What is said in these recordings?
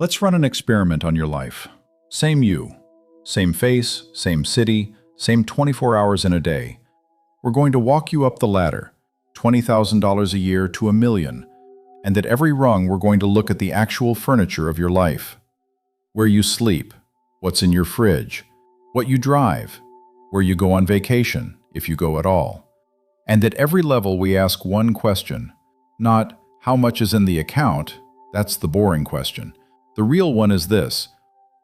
Let's run an experiment on your life. Same you. Same face, same city, same 24 hours in a day. We're going to walk you up the ladder, $20,000 a year to $1 million, and at every rung we're going to look at the actual furniture of your life. Where you sleep, what's in your fridge, what you drive, where you go on vacation, if you go at all. And at every level we ask one question, not how much is in the account, that's the boring question. The real one is this: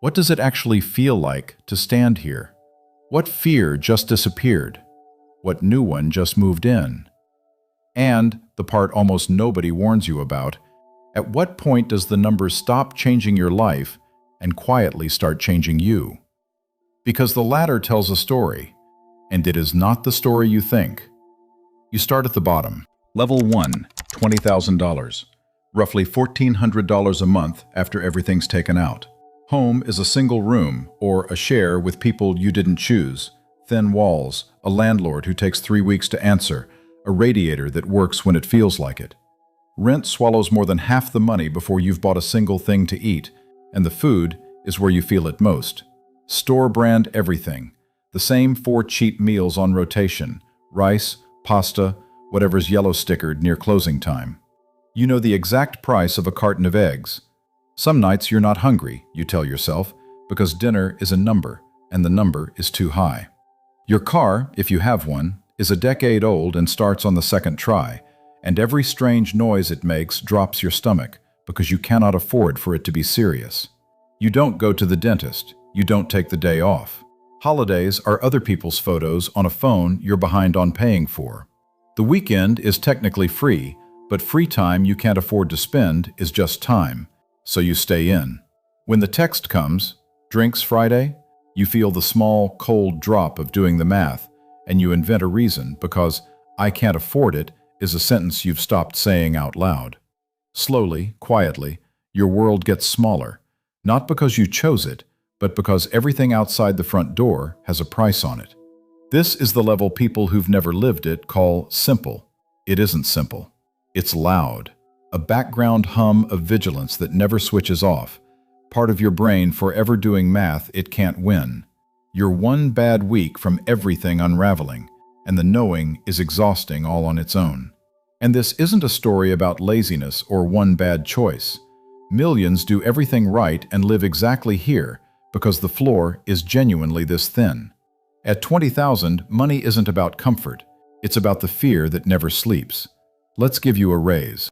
what does it actually feel like to stand here? What fear just disappeared? What new one just moved in? And, the part almost nobody warns you about, at what point does the numbers stop changing your life and quietly start changing you? Because the ladder tells a story, and it is not the story you think. You start at the bottom. Level 1, $20,000. Roughly $1,400 a month after everything's taken out. Home is a single room or a share with people you didn't choose, thin walls, a landlord who takes 3 weeks to answer, a radiator that works when it feels like it. Rent swallows more than half the money before you've bought a single thing to eat, and the food is where you feel it most. Store brand everything. The same 4 cheap meals on rotation: rice, pasta, whatever's yellow stickered near closing time. You know the exact price of a carton of eggs. Some nights you're not hungry, you tell yourself, because dinner is a number, and the number is too high. Your car, if you have one, is a decade old and starts on the second try, and every strange noise it makes drops your stomach because you cannot afford for it to be serious. You don't go to the dentist. You don't take the day off. Holidays are other people's photos on a phone you're behind on paying for. The weekend is technically free, but free time you can't afford to spend is just time, so you stay in. When the text comes, "Drinks Friday?" you feel the small, cold drop of doing the math, and you invent a reason because "I can't afford it" is a sentence you've stopped saying out loud. Slowly, quietly, your world gets smaller, not because you chose it, but because everything outside the front door has a price on it. This is the level people who've never lived it call simple. It isn't simple. It's loud, a background hum of vigilance that never switches off, part of your brain forever doing math it can't win. You're one bad week from everything unraveling, and the knowing is exhausting all on its own. And this isn't a story about laziness or one bad choice. Millions do everything right and live exactly here because the floor is genuinely this thin. At 20,000, money isn't about comfort. It's about the fear that never sleeps. Let's give you a raise.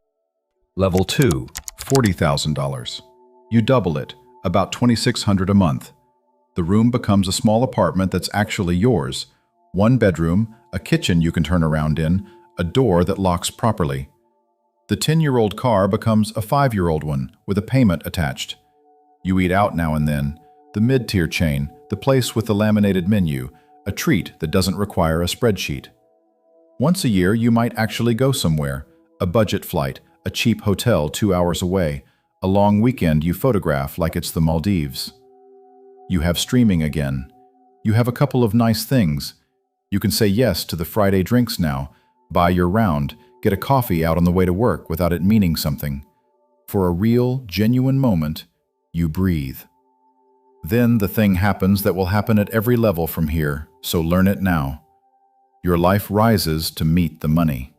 Level 2, $40,000. You double it, about $2,600 a month. The room becomes a small apartment that's actually yours. 1 bedroom, a kitchen you can turn around in, a door that locks properly. The 10-year-old car becomes a 5-year-old one with a payment attached. You eat out now and then, the mid-tier chain, the place with the laminated menu, a treat that doesn't require a spreadsheet. Once a year you might actually go somewhere, a budget flight, a cheap hotel 2 hours away, a long weekend you photograph like it's the Maldives. You have streaming again. You have a couple of nice things. You can say yes to the Friday drinks now, buy your round, get a coffee out on the way to work without it meaning something. For a real, genuine moment, you breathe. Then the thing happens that will happen at every level from here, so learn it now. Your life rises to meet the money.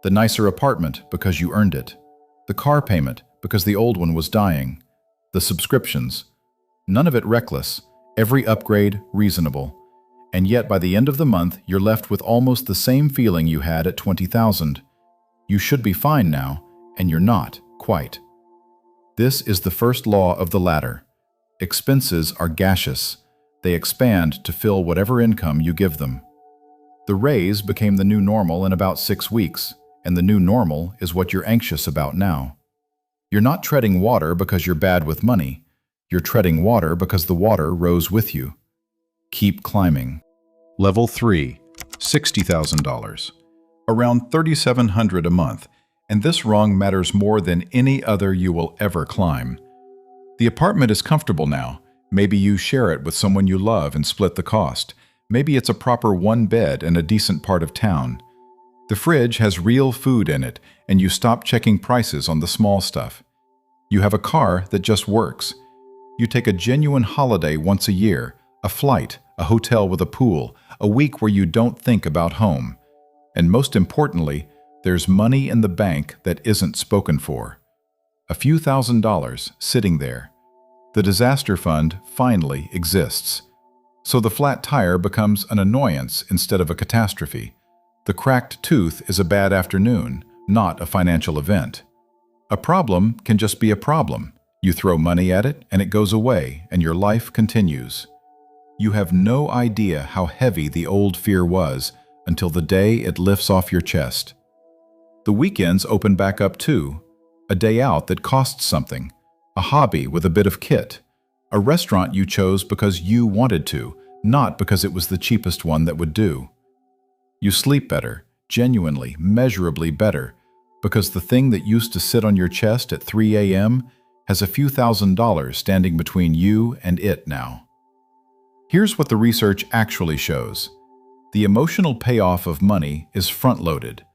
The nicer apartment because you earned it. The car payment because the old one was dying. The subscriptions. None of it reckless, every upgrade reasonable. And yet by the end of the month you're left with almost the same feeling you had at 20,000. You should be fine now, and you're not, quite. This is the first law of the ladder. Expenses are gaseous. They expand to fill whatever income you give them. The raise became the new normal in about 6 weeks, and the new normal is what you're anxious about now. You're not treading water because you're bad with money. You're treading water because the water rose with you. Keep climbing. Level 3, $60,000. Around $3,700 a month, and this rung matters more than any other you will ever climb. The apartment is comfortable now. Maybe you share it with someone you love and split the cost. Maybe it's a proper 1 bed in a decent part of town. The fridge has real food in it, and you stop checking prices on the small stuff. You have a car that just works. You take a genuine holiday once a year, a flight, a hotel with a pool, a week where you don't think about home. And most importantly, there's money in the bank that isn't spoken for. A few $1,000s sitting there. The disaster fund finally exists. So the flat tire becomes an annoyance instead of a catastrophe. The cracked tooth is a bad afternoon, not a financial event. A problem can just be a problem. You throw money at it and it goes away and your life continues. You have no idea how heavy the old fear was until the day it lifts off your chest. The weekends open back up too. A day out that costs something. A hobby with a bit of kit. A restaurant you chose because you wanted to, not because it was the cheapest one that would do. You sleep better, genuinely, measurably better, because the thing that used to sit on your chest at 3 a.m. has a few $1,000s standing between you and it now. Here's what the research actually shows. The emotional payoff of money is front-loaded.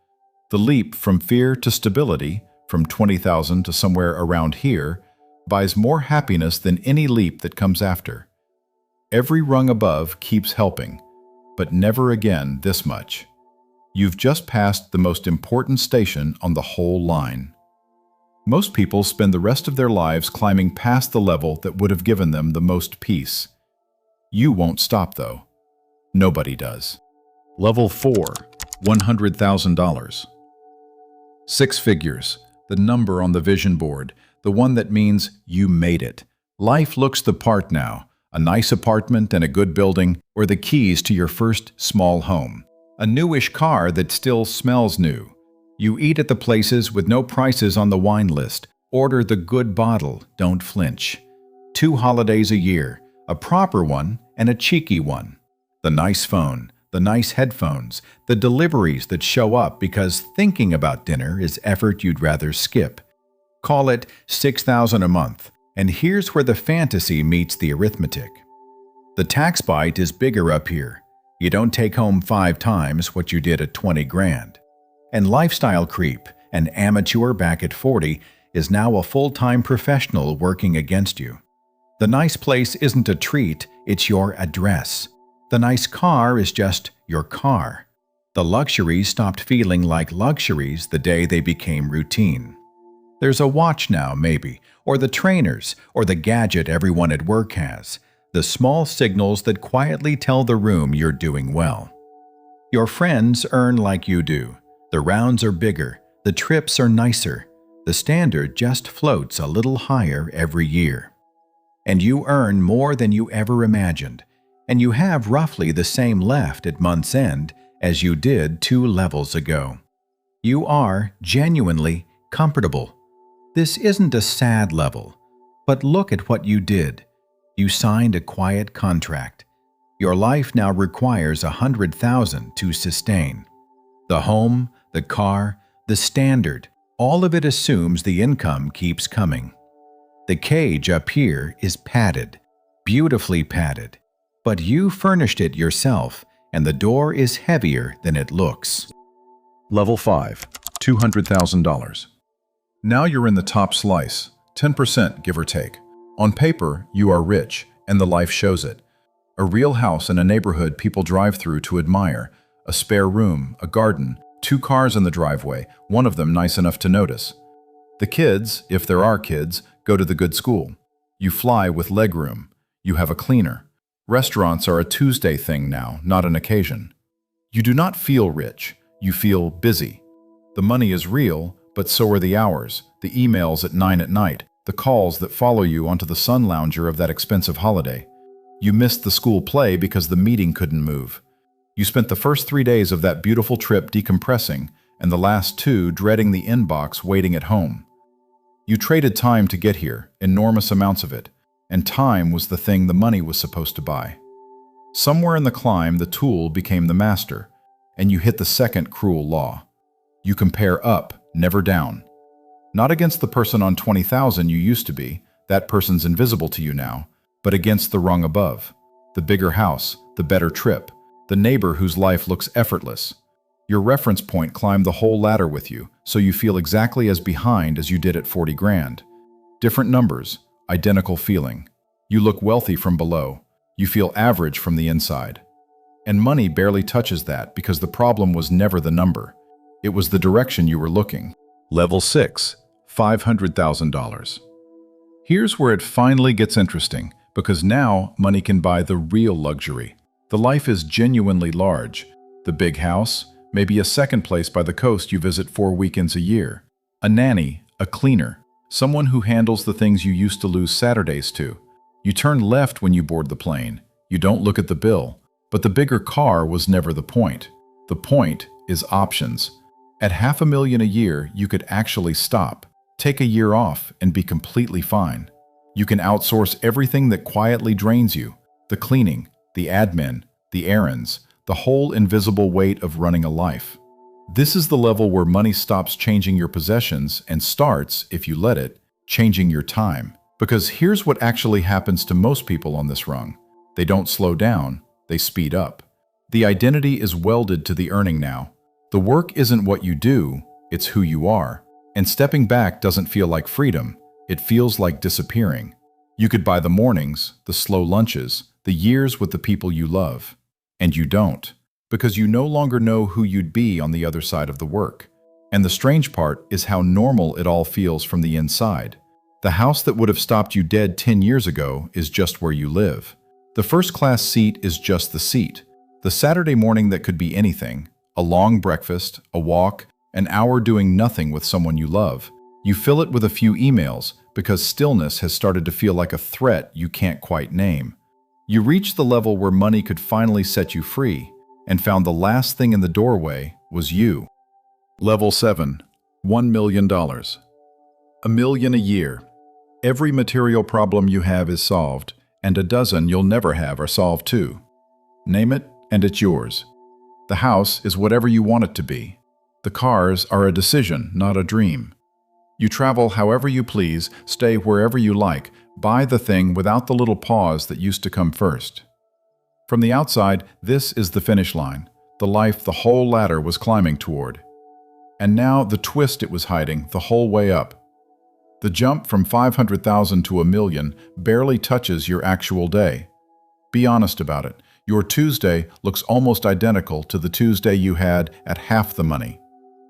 The leap from fear to stability, from 20,000 to somewhere around here, buys more happiness than any leap that comes after. Every rung above keeps helping, but never again this much. You've just passed the most important station on the whole line. Most people spend the rest of their lives climbing past the level that would have given them the most peace. You won't stop, though. Nobody does. Level 4, $100,000. 6 figures, the number on the vision board, the one that means you made it. Life looks the part now, a nice apartment and a good building, or the keys to your first small home. A newish car that still smells new. You eat at the places with no prices on the wine list. Order the good bottle, don't flinch. 2 holidays a year, a proper one and a cheeky one. The nice phone, the nice headphones, the deliveries that show up because thinking about dinner is effort you'd rather skip. Call it $6,000 a month, and here's where the fantasy meets the arithmetic. The tax bite is bigger up here. You don't take home 5 times what you did at 20 grand. And lifestyle creep, an amateur back at 40, is now a full-time professional working against you. The nice place isn't a treat, it's your address. The nice car is just your car. The luxuries stopped feeling like luxuries the day they became routine. There's a watch now, maybe, or the trainers, or the gadget everyone at work has. The small signals that quietly tell the room you're doing well. Your friends earn like you do. The rounds are bigger, the trips are nicer. The standard just floats a little higher every year. And you earn more than you ever imagined, and you have roughly the same left at month's end as you did 2 levels ago. You are genuinely comfortable. This isn't a sad level, but look at what you did. You signed a quiet contract. Your life now requires $100,000 to sustain. The home, the car, the standard, all of it assumes the income keeps coming. The cage up here is padded, beautifully padded, but you furnished it yourself, and the door is heavier than it looks. Level 5, $200,000. Now you're in the top slice, 10% give or take. On paper, you are rich, and the life shows it. A real house in a neighborhood people drive through to admire, a spare room, a garden, 2 cars in the driveway, one of them nice enough to notice. The kids, if there are kids, go to the good school. You fly with legroom. You have a cleaner. Restaurants are a Tuesday thing now, not an occasion. You do not feel rich. You feel busy. The money is real, but so are the hours, the emails at 9 at night, the calls that follow you onto the sun lounger of that expensive holiday. You missed the school play because the meeting couldn't move. You spent the first 3 days of that beautiful trip decompressing, and the last 2 dreading the inbox waiting at home. You traded time to get here, enormous amounts of it, and time was the thing the money was supposed to buy. Somewhere in the climb, the tool became the master, and you hit the second cruel law. You compare up, never down. Not against the person on 20,000 you used to be, that person's invisible to you now, but against the rung above, the bigger house, the better trip, the neighbor whose life looks effortless. Your reference point climbed the whole ladder with you, so you feel exactly as behind as you did at 40 grand. Different numbers, identical feeling. You look wealthy from below. You feel average from the inside. And money barely touches that because the problem was never the number. It was the direction you were looking. Level 6, $500,000. Here's where it finally gets interesting, because now money can buy the real luxury. The life is genuinely large. The big house, maybe a second place by the coast you visit 4 weekends a year. A nanny, a cleaner, someone who handles the things you used to lose Saturdays to. You turn left when you board the plane. You don't look at the bill. But the bigger car was never the point. The point is options. At $500,000 a year, you could actually stop, take a year off, and be completely fine. You can outsource everything that quietly drains you: the cleaning, the admin, the errands, the whole invisible weight of running a life. This is the level where money stops changing your possessions and starts, if you let it, changing your time. Because here's what actually happens to most people on this rung. They don't slow down, they speed up. The identity is welded to the earning now. The work isn't what you do, it's who you are. And stepping back doesn't feel like freedom, it feels like disappearing. You could buy the mornings, the slow lunches, the years with the people you love. And you don't, because you no longer know who you'd be on the other side of the work. And the strange part is how normal it all feels from the inside. The house that would have stopped you dead 10 years ago is just where you live. The first-class seat is just the seat. The Saturday morning that could be anything, a long breakfast, a walk, an hour doing nothing with someone you love. You fill it with a few emails because stillness has started to feel like a threat you can't quite name. You reach the level where money could finally set you free and found the last thing in the doorway was you. Level 7, $1 million. $1 million a year. Every material problem you have is solved, and a dozen you'll never have are solved too. Name it, and it's yours. The house is whatever you want it to be. The cars are a decision, not a dream. You travel however you please, stay wherever you like, buy the thing without the little pause that used to come first. From the outside, this is the finish line, the life the whole ladder was climbing toward. And now the twist it was hiding the whole way up. The jump from 500,000 to $1 million barely touches your actual day. Be honest about it. Your Tuesday looks almost identical to the Tuesday you had at half the money.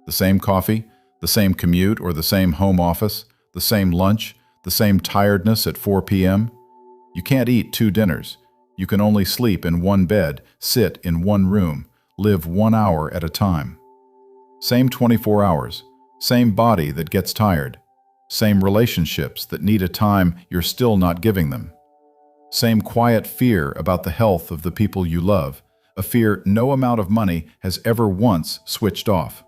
The same coffee, the same commute or the same home office, the same lunch, the same tiredness at 4 p.m. You can't eat 2 dinners. You can only sleep in 1 bed, sit in 1 room, live 1 hour at a time. Same 24 hours, same body that gets tired. Same relationships that need a time you're still not giving them. Same quiet fear about the health of the people you love, a fear no amount of money has ever once switched off.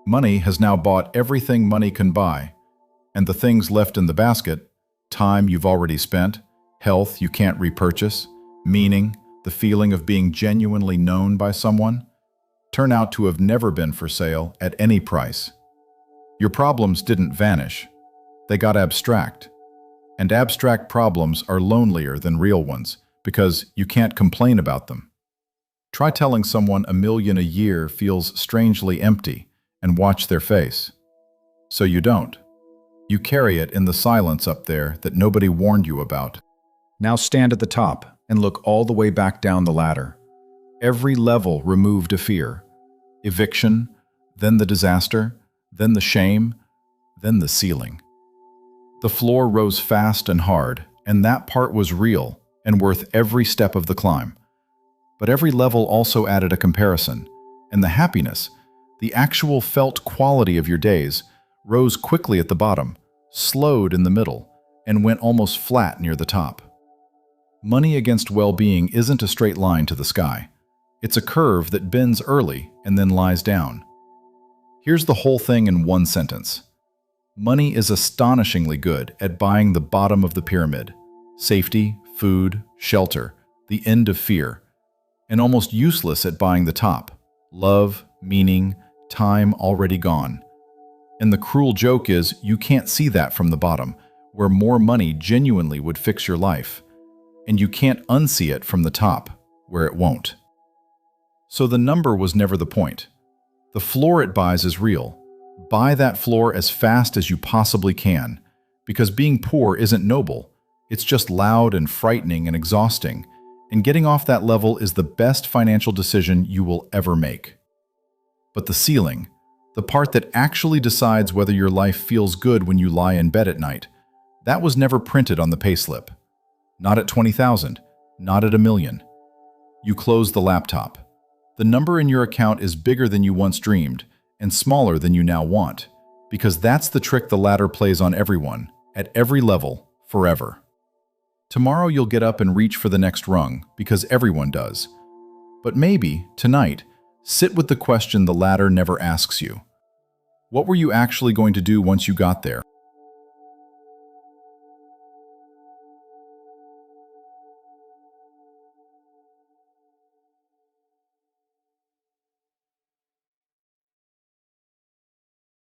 Money has now bought everything money can buy, and the things left in the basket, time you've already spent, health you can't repurchase, meaning, the feeling of being genuinely known by someone, turn out to have never been for sale at any price. Your problems didn't vanish. They got abstract. And abstract problems are lonelier than real ones because you can't complain about them. Try telling someone $1 million a year feels strangely empty and watch their face. So you don't. You carry it in the silence up there that nobody warned you about. Now stand at the top and look all the way back down the ladder. Every level removed a fear. Eviction, then the disaster, then the shame, then the ceiling. The floor rose fast and hard, and that part was real and worth every step of the climb. But every level also added a comparison, and the happiness, the actual felt quality of your days, rose quickly at the bottom, slowed in the middle, and went almost flat near the top. Money against well-being isn't a straight line to the sky. It's a curve that bends early and then lies down. Here's the whole thing in one sentence. Money is astonishingly good at buying the bottom of the pyramid. Safety, food, shelter, the end of fear. And almost useless at buying the top. Love, meaning, time already gone. And the cruel joke is you can't see that from the bottom, where more money genuinely would fix your life. And you can't unsee it from the top, where it won't. So the number was never the point. The floor it buys is real. Buy that floor as fast as you possibly can. Because being poor isn't noble. It's just loud and frightening and exhausting. And getting off that level is the best financial decision you will ever make. But the ceiling, the part that actually decides whether your life feels good when you lie in bed at night, that was never printed on the payslip. Not at 20,000, not at 1,000,000. You close the laptop. The number in your account is bigger than you once dreamed and smaller than you now want, because that's the trick the ladder plays on everyone, at every level, forever. Tomorrow you'll get up and reach for the next rung, because everyone does. But maybe, tonight, sit with the question the ladder never asks you. What were you actually going to do once you got there?